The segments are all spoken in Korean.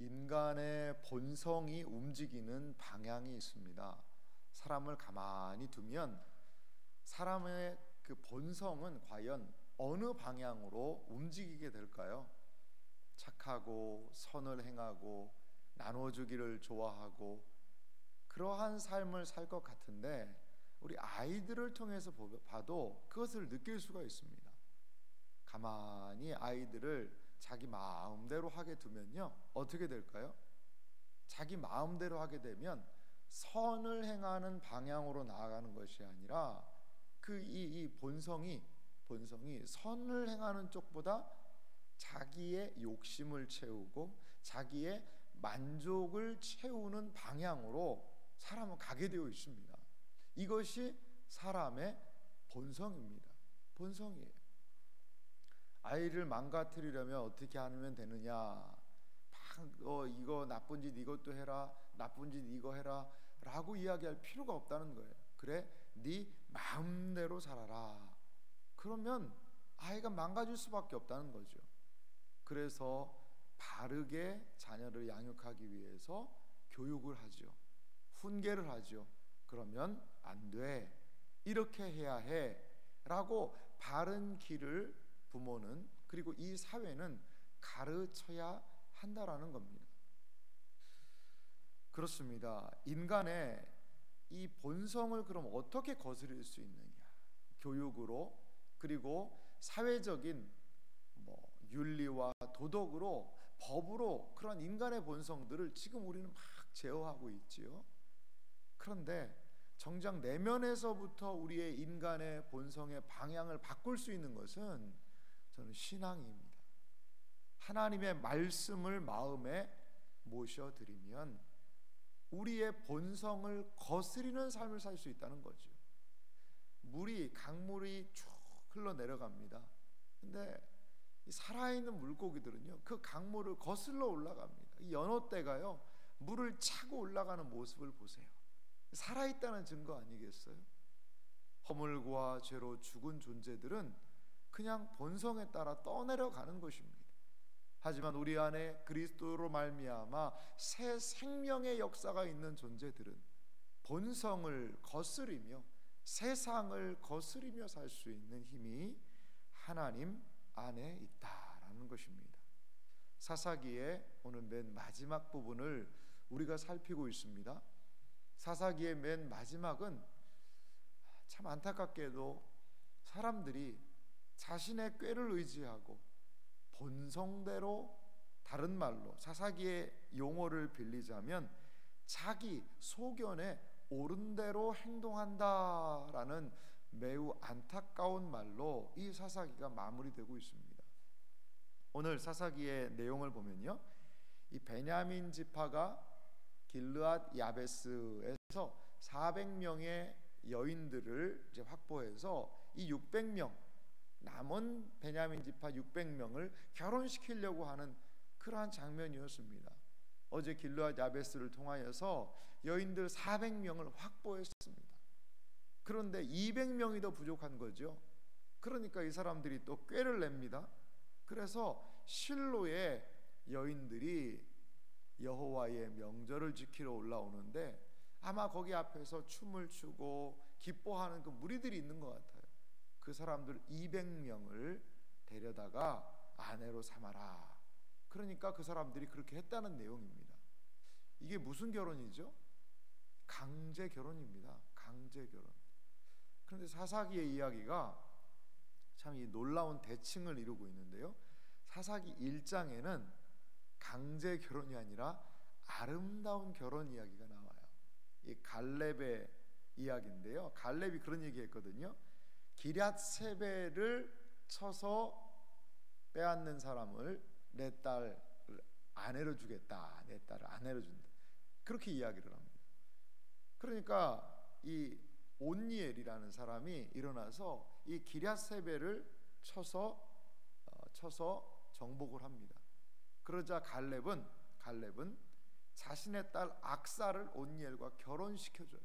인간의 본성이 움직이는 방향이 있습니다. 사람을 가만히 두면 사람의 그 본성은 과연 어느 방향으로 움직이게 될까요? 착하고 선을 행하고 나눠주기를 좋아하고 그러한 삶을 살 것 같은데, 우리 아이들을 통해서 봐도 그것을 느낄 수가 있습니다. 가만히 아이들을 자기 마음대로 하게 두면요, 어떻게 될까요? 자기 마음대로 하게 되면 선을 행하는 방향으로 나아가는 것이 아니라 이 본성이 선을 행하는 쪽보다 자기의 욕심을 채우고 자기의 만족을 채우는 방향으로 사람은 가게 되어 있습니다. 이것이 사람의 본성입니다. 본성이에요. 아이를 망가뜨리려면 어떻게 하면 되느냐? 이거 나쁜 짓 이것도 해라, 나쁜 짓 이거 해라 라고 이야기할 필요가 없다는 거예요. 그래, 네 마음대로 살아라. 그러면 아이가 망가질 수밖에 없다는 거죠. 그래서 바르게 자녀를 양육하기 위해서 교육을 하죠. 훈계를 하죠. 그러면 안 돼, 이렇게 해야 해 라고 바른 길을 부모는, 그리고 이 사회는 가르쳐야 한다라는 겁니다. 그렇습니다. 인간의 이 본성을 그럼 어떻게 거스릴 수 있느냐? 교육으로, 그리고 사회적인 윤리와 도덕으로, 법으로 그런 인간의 본성들을 지금 우리는 막 제어하고 있지요. 그런데 정작 내면에서부터 우리의 인간의 본성의 방향을 바꿀 수 있는 것은 저는 신앙입니다. 하나님의 말씀을 마음에 모셔드리면 우리의 본성을 거스리는 삶을 살 수 있다는 거죠. 강물이 쭉 흘러내려갑니다. 근데 살아있는 물고기들은요, 그 강물을 거슬러 올라갑니다. 이 연어떼가요, 물을 차고 올라가는 모습을 보세요. 살아있다는 증거 아니겠어요? 허물과 죄로 죽은 존재들은 그냥 본성에 따라 떠내려가는 것입니다. 하지만 우리 안에 그리스도로 말미암아 새 생명의 역사가 있는 존재들은 본성을 거스리며 세상을 거스리며 살 수 있는 힘이 하나님 안에 있다라는 것입니다. 사사기의 오늘 맨 마지막 부분을 우리가 살피고 있습니다. 사사기의 맨 마지막은 참 안타깝게도 사람들이 자신의 꾀를 의지하고 본성대로, 다른 말로 사사기의 용어를 빌리자면 자기 소견에 옳은 대로 행동한다라는 매우 안타까운 말로 이 사사기가 마무리되고 있습니다. 오늘 사사기의 내용을 보면요, 이 베냐민 지파가 길르앗 야베스에서 400명의 여인들을 이제 확보해서 이 600명, 남은 베냐민 지파 600명을 결혼시키려고 하는 그러한 장면이었습니다. 어제 길르앗 야베스를 통하여서 여인들 400명을 확보했습니다. 그런데 200명이 더 부족한 거죠. 그러니까 이 사람들이 또 꾀를 냅니다. 그래서 실로의 여인들이 여호와의 명절을 지키러 올라오는데 아마 거기 앞에서 춤을 추고 기뻐하는 그 무리들이 있는 것 같아요. 그 사람들 200명을 데려다가 아내로 삼아라. 그러니까 그 사람들이 그렇게 했다는 내용입니다. 이게 무슨 결혼이죠? 강제 결혼입니다. 강제 결혼. 그런데 사사기의 이야기가 참 이 놀라운 대칭을 이루고 있는데요, 사사기 1장에는 강제 결혼이 아니라 아름다운 결혼 이야기가 나와요. 이 갈렙의 이야기인데요, 갈렙이 그런 얘기했거든요. 기럇세벨을 쳐서 빼앗는 사람을 내 딸을 아내로 주겠다, 내 딸을 아내로 준다, 그렇게 이야기를 합니다. 그러니까 이 온니엘이라는 사람이 일어나서 이 기럇세벨을 쳐서 정복을 합니다. 그러자 갈렙은 자신의 딸 악사를 온니엘과 결혼시켜줘요.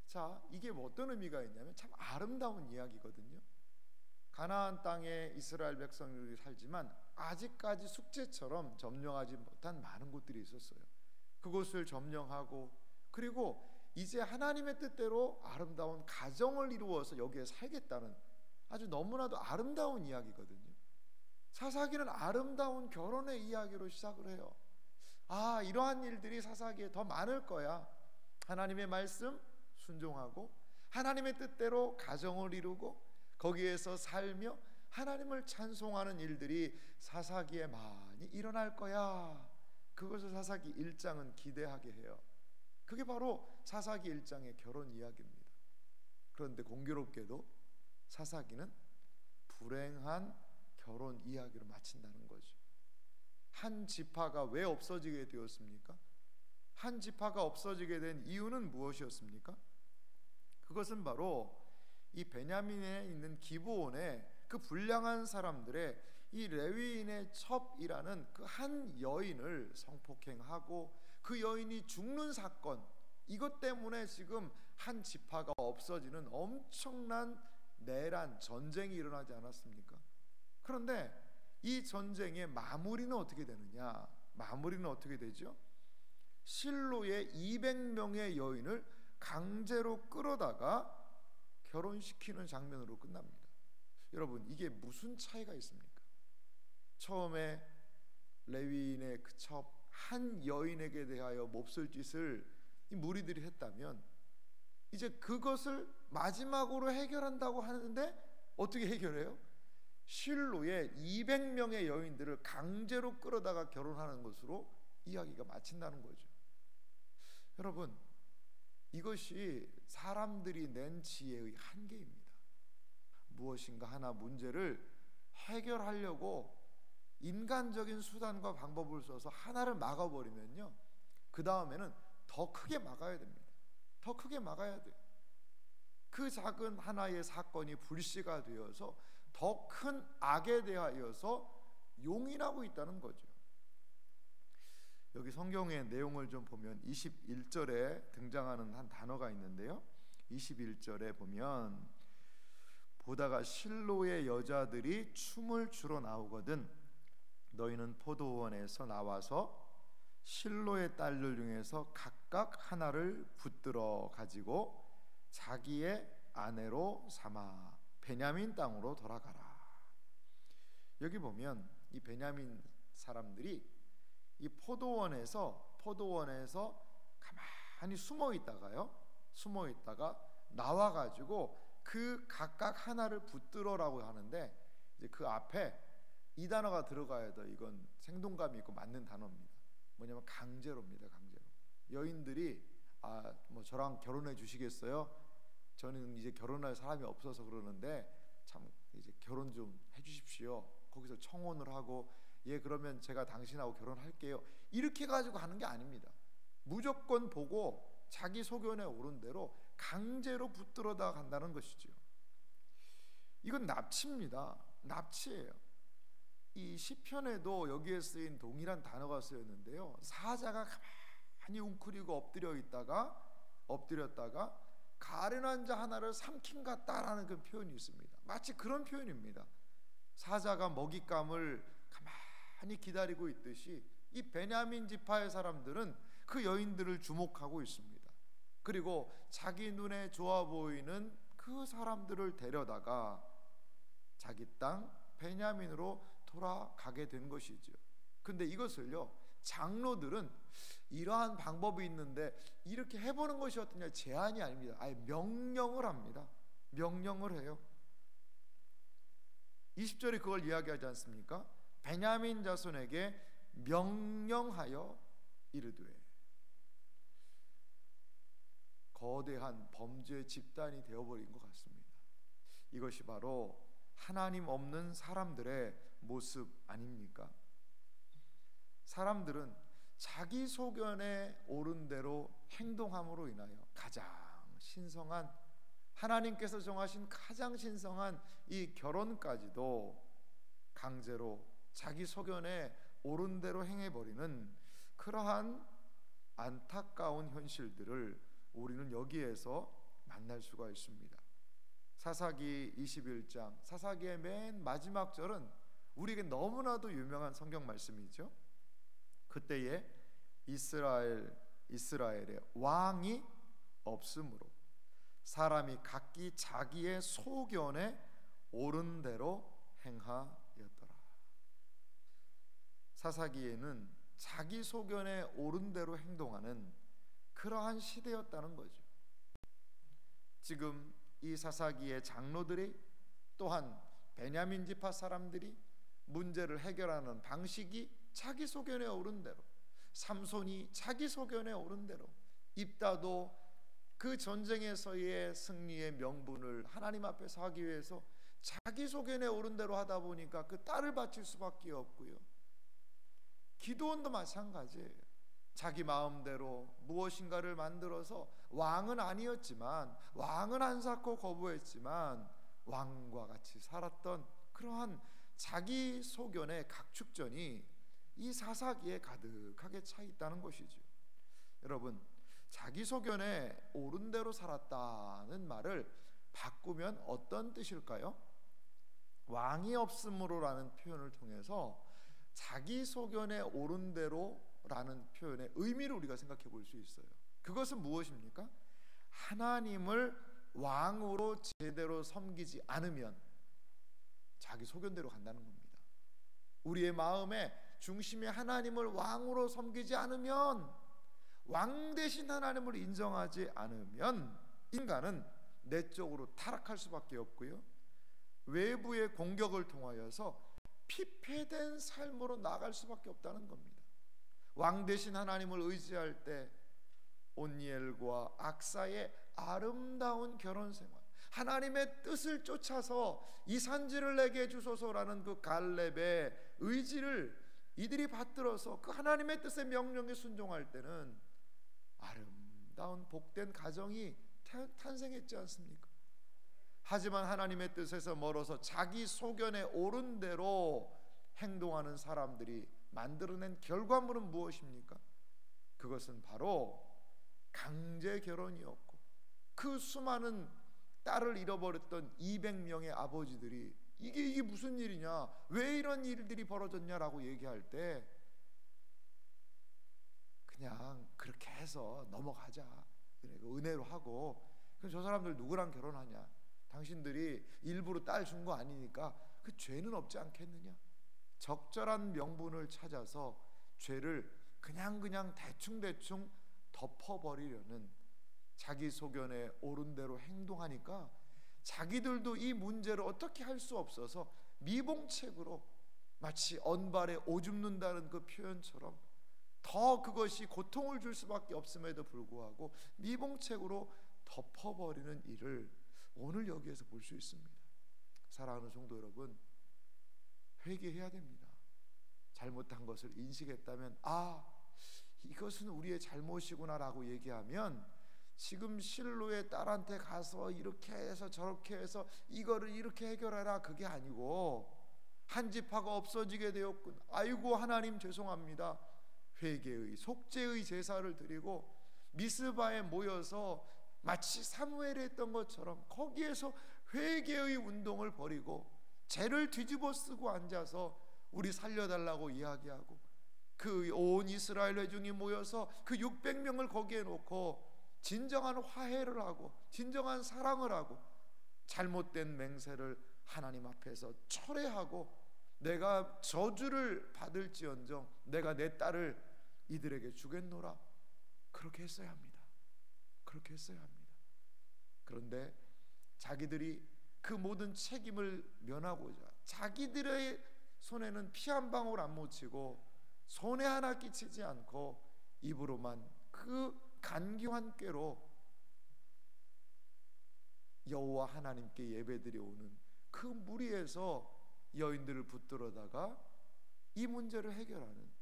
자, 이게 어떤 의미가 있냐면 참 아름다운 이야기거든요. 가나안 땅에 이스라엘 백성들이 살지만 아직까지 숙제처럼 점령하지 못한 많은 곳들이 있었어요. 그곳을 점령하고, 그리고 이제 하나님의 뜻대로 아름다운 가정을 이루어서 여기에 살겠다는 아주 너무나도 아름다운 이야기거든요. 사사기는 아름다운 결혼의 이야기로 시작을 해요. 이러한 일들이 사사기에 더 많을 거야. 하나님의 말씀 순종하고 하나님의 뜻대로 가정을 이루고 거기에서 살며 하나님을 찬송하는 일들이 사사기에 많이 일어날 거야. 그것을 사사기 1장은 기대하게 해요. 그게 바로 사사기 1장의 결혼 이야기입니다. 그런데 공교롭게도 사사기는 불행한 결혼 이야기로 마친다는 거죠. 한 지파가 왜 없어지게 되었습니까? 한 지파가 없어지게 된 이유는 무엇이었습니까? 그것은 바로 이 베냐민에 있는 기브온에 그 불량한 사람들의 이 레위인의 첩이라는 그 한 여인을 성폭행하고 그 여인이 죽는 사건, 이것 때문에 지금 한 지파가 없어지는 엄청난 내란 전쟁이 일어나지 않았습니까? 그런데 이 전쟁의 마무리는 어떻게 되느냐? 마무리는 어떻게 되죠? 실로의 200명의 여인을 강제로 끌어다가 결혼시키는 장면으로 끝납니다. 여러분, 이게 무슨 차이가 있습니까? 처음에 레위인의 그 첩 한 여인에게 대하여 몹쓸 짓을 이 무리들이 했다면, 이제 그것을 마지막으로 해결한다고 하는데 어떻게 해결해요? 실로의 200명의 여인들을 강제로 끌어다가 결혼하는 것으로 이야기가 마친다는 거죠. 여러분, 이것이 사람들이 낸 지혜의 한계입니다. 무엇인가 하나 문제를 해결하려고 인간적인 수단과 방법을 써서 하나를 막아버리면요, 그 다음에는 더 크게 막아야 됩니다. 더 크게 막아야 돼요. 그 작은 하나의 사건이 불씨가 되어서 더 큰 악에 대하여서 용인하고 있다는 거죠. 여기 성경의 내용을 좀 보면 21절에 등장하는 한 단어가 있는데요, 21절에 보면 보다가 실로의 여자들이 춤을 추러 나오거든 너희는 포도원에서 나와서 실로의 딸들 중에서 각각 하나를 붙들어 가지고 자기의 아내로 삼아 베냐민 땅으로 돌아가라. 여기 보면 이 베냐민 사람들이 이 포도원에서 가만히 숨어 있다가 나와 가지고 그 각각 하나를 붙들어라고 하는데, 이제 그 앞에 이 단어가 들어가야 돼. 이건 생동감이 있고 맞는 단어입니다. 뭐냐면 강제로입니다. 강제로. 여인들이 저랑 결혼해 주시겠어요? 저는 이제 결혼할 사람이 없어서 그러는데 참 이제 결혼 좀 해주십시오. 거기서 청혼을 하고, 예, 그러면 제가 당신하고 결혼할게요. 이렇게 가지고 하는 게 아닙니다. 무조건 보고 자기 소견에 오른 대로 강제로 붙들어다 간다는 것이죠. 이건 납치입니다. 납치예요. 이 시편에도 여기에 쓰인 동일한 단어가 쓰였는데요, 사자가 가만히 웅크리고 엎드렸다가 가련한 자 하나를 삼킨 같다라는 그 표현이 있습니다. 마치 그런 표현입니다. 사자가 먹잇감을 가만히 기다리고 있듯이 이 베냐민 지파의 사람들은 그 여인들을 주목하고 있습니다. 그리고 자기 눈에 좋아 보이는 그 사람들을 데려다가 자기 땅 베냐민으로 돌아가게 된 것이죠. 근데 이것을요, 장로들은 이러한 방법이 있는데 이렇게 해보는 것이 어떠냐, 제안이 아닙니다. 아예 명령을 합니다. 명령을 해요. 20절에 그걸 이야기하지 않습니까? 베냐민 자손에게 명령하여 이르되. 거대한 범죄 집단이 되어버린 것 같습니다. 이것이 바로 하나님 없는 사람들의 모습 아닙니까? 사람들은 자기 소견에 옳은 대로 행동함으로 인하여 가장 신성한, 하나님께서 정하신 가장 신성한 이 결혼까지도 강제로 자기 소견에 옳은 대로 행해버리는 그러한 안타까운 현실들을 우리는 여기에서 만날 수가 있습니다. 사사기 21장, 사사기의 맨 마지막 절은 우리에게 너무나도 유명한 성경 말씀이죠. 그때에 이스라엘의 왕이 없으므로 사람이 각기 자기의 소견에 옳은 대로 행하였더라. 사사기에는 자기 소견에 옳은 대로 행동하는 그러한 시대였다는 거죠. 지금 이 사사기의 장로들이, 또한 베냐민 지파 사람들이 문제를 해결하는 방식이 자기 소견에 옳은 대로, 삼손이 자기 소견에 옳은 대로, 입다도 그 전쟁에서의 승리의 명분을 하나님 앞에서 하기 위해서 자기 소견에 옳은 대로 하다 보니까 그 딸을 바칠 수밖에 없고요. 기드온도 마찬가지예요. 자기 마음대로 무엇인가를 만들어서, 왕은 아니었지만, 왕은 안팎고 거부했지만 왕과 같이 살았던 그러한 자기 소견의 각축전이 이 사사기에 가득하게 차 있다는 것이죠. 여러분, 자기 소견에 옳은 대로 살았다는 말을 바꾸면 어떤 뜻일까요? 왕이 없으므로라는 표현을 통해서 자기 소견에 옳은 대로라는 표현의 의미를 우리가 생각해 볼 수 있어요. 그것은 무엇입니까? 하나님을 왕으로 제대로 섬기지 않으면 자기 소견대로 간다는 겁니다. 우리의 마음의 중심에 하나님을 왕으로 섬기지 않으면, 왕 대신 하나님을 인정하지 않으면 인간은 내적으로 타락할 수밖에 없고요, 외부의 공격을 통하여서 피폐된 삶으로 나갈 수밖에 없다는 겁니다. 왕 대신 하나님을 의지할 때 온니엘과 악사의 아름다운 결혼 생활, 하나님의 뜻을 쫓아서 이 산지를 내게 주소서라는 그 갈렙의 의지를 이들이 받들어서 그 하나님의 뜻의 명령에 순종할 때는 아름다운 복된 가정이 탄생했지 않습니까? 하지만 하나님의 뜻에서 멀어서 자기 소견에 옳은 대로 행동하는 사람들이 만들어낸 결과물은 무엇입니까? 그것은 바로 강제 결혼이었고, 그 수많은 딸을 잃어버렸던 200명의 아버지들이 이게 무슨 일이냐, 왜 이런 일들이 벌어졌냐라고 얘기할 때 그냥 그렇게 해서 넘어가자, 은혜로 하고, 그럼 저 사람들 누구랑 결혼하냐, 당신들이 일부러 딸 준 거 아니니까 그 죄는 없지 않겠느냐, 적절한 명분을 찾아서 죄를 그냥 대충 덮어버리려는, 자기 소견에 옳은 대로 행동하니까 자기들도 이 문제를 어떻게 할 수 없어서 미봉책으로, 마치 언발에 오줌 눈다는 그 표현처럼 더 그것이 고통을 줄 수밖에 없음에도 불구하고 미봉책으로 덮어버리는 일을 오늘 여기에서 볼 수 있습니다. 사랑하는 성도 여러분, 회개해야 됩니다. 잘못한 것을 인식했다면 이것은 우리의 잘못이구나라고 얘기하면, 지금 실로의 딸한테 가서 이렇게 해서 저렇게 해서 이거를 이렇게 해결해라, 그게 아니고 한 지파가 없어지게 되었군, 아이고 하나님 죄송합니다, 회개의 속죄의 제사를 드리고 미스바에 모여서 마치 사무엘이 했던 것처럼 거기에서 회개의 운동을 벌이고 죄를 뒤집어 쓰고 앉아서 우리 살려달라고 이야기하고, 그 온 이스라엘 회중이 모여서 그 600명을 거기에 놓고 진정한 화해를 하고 진정한 사랑을 하고 잘못된 맹세를 하나님 앞에서 철회하고, 내가 저주를 받을지언정 내가 내 딸을 이들에게 주겠노라, 그렇게 했어야 합니다. 그렇게 했어야 합니다. 그런데 자기들이 그 모든 책임을 면하고자 자기들의 손에는 피 한 방울 안 묻히고 손해 하나 끼치지 않고 입으로만 그 간교한 꾀로 여호와 하나님께 예배드려오는 그 무리에서 여인들을 붙들어다가 이 문제를 해결하는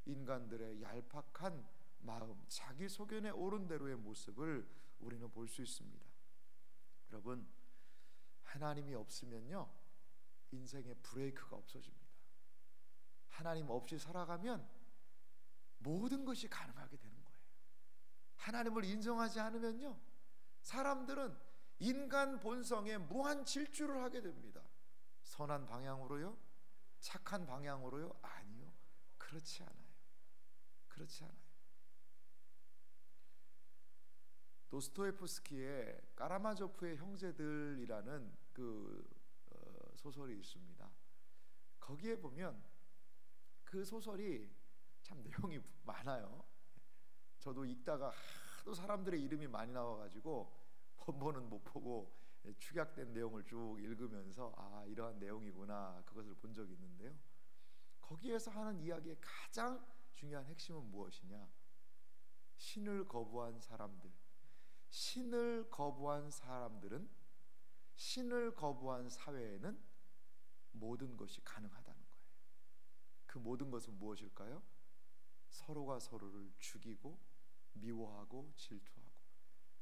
인간들의 얄팍한 마음, 자기 소견에 옳은 대로의 모습을 우리는 볼 수 있습니다. 여러분, 하나님이 없으면요 인생에 브레이크가 없어집니다. 하나님 없이 살아가면 모든 것이 가능하게 되는 거예요. 하나님을 인정하지 않으면요, 사람들은 인간 본성에 무한 질주를 하게 됩니다. 선한 방향으로요? 착한 방향으로요? 아니요. 그렇지 않아요. 그렇지 않아요. 도스토예프스키의 까라마조프의 형제들이라는 소설이 있습니다. 거기에 보면 그 소설이 참 내용이 많아요. 저도 읽다가 하도 사람들의 이름이 많이 나와가지고 번번은 못 보고 축약된 내용을 쭉 읽으면서 이러한 내용이구나 그것을 본 적이 있는데요. 거기에서 하는 이야기의 가장 중요한 핵심은 무엇이냐? 신을 거부한 사람들, 신을 거부한 사람들은, 신을 거부한 사회에는 모든 것이 가능하다는 거예요. 그 모든 것은 무엇일까요? 서로가 서로를 죽이고 미워하고 질투하고,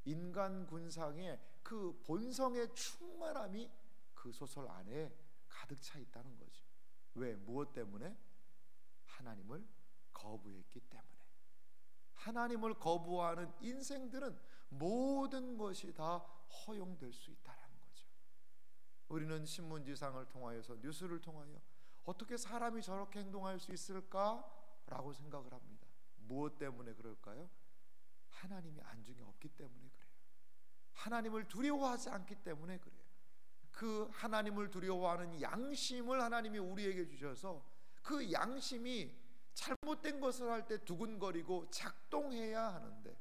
인간 군상의 그 본성의 충만함이 그 소설 안에 가득 차 있다는 거죠. 왜? 무엇 때문에? 하나님을 거부했기 때문에. 하나님을 거부하는 인생들은 모든 것이 다 허용될 수 있다는 거죠. 우리는 신문지상을 통하여서, 뉴스를 통하여 어떻게 사람이 저렇게 행동할 수 있을까라고 생각을 합니다. 무엇 때문에 그럴까요? 하나님이 안중에 없기 때문에 그래요. 하나님을 두려워하지 않기 때문에 그래요. 그 하나님을 두려워하는 양심을 하나님이 우리에게 주셔서 그 양심이 잘못된 것을 할 때 두근거리고 작동해야 하는데,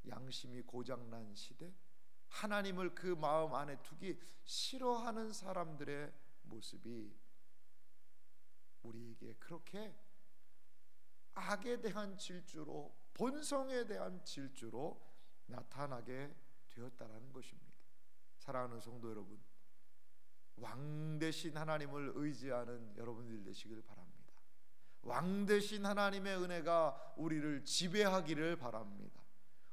양심이 고장난 시대, 하나님을 그 마음 안에 두기 싫어하는 사람들의 모습이 우리에게 그렇게 악에 대한 질주로, 본성에 대한 질주로 나타나게 되었다라는 것입니다. 사랑하는 성도 여러분, 왕 대신 하나님을 의지하는 여러분들 되시길 바랍니다. 왕 대신 하나님의 은혜가 우리를 지배하기를 바랍니다.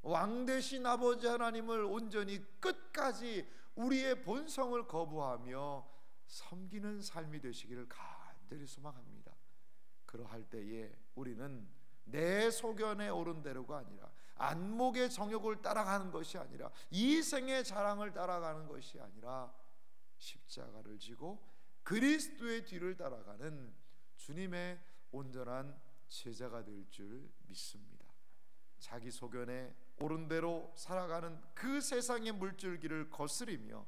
왕 대신 아버지 하나님을 온전히 끝까지 우리의 본성을 거부하며 섬기는 삶이 되시기를 간절히 소망합니다. 그러할 때에 우리는 내 소견에 오른 대로가 아니라, 안목의 정욕을 따라가는 것이 아니라, 이생의 자랑을 따라가는 것이 아니라, 십자가를 지고 그리스도의 뒤를 따라가는 주님의 온전한 제자가 될 줄 믿습니다. 자기 소견에 옳은 대로 살아가는 그 세상의 물줄기를 거스리며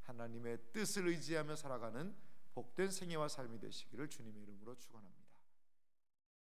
하나님의 뜻을 의지하며 살아가는 복된 생애와 삶이 되시기를 주님의 이름으로 축원합니다.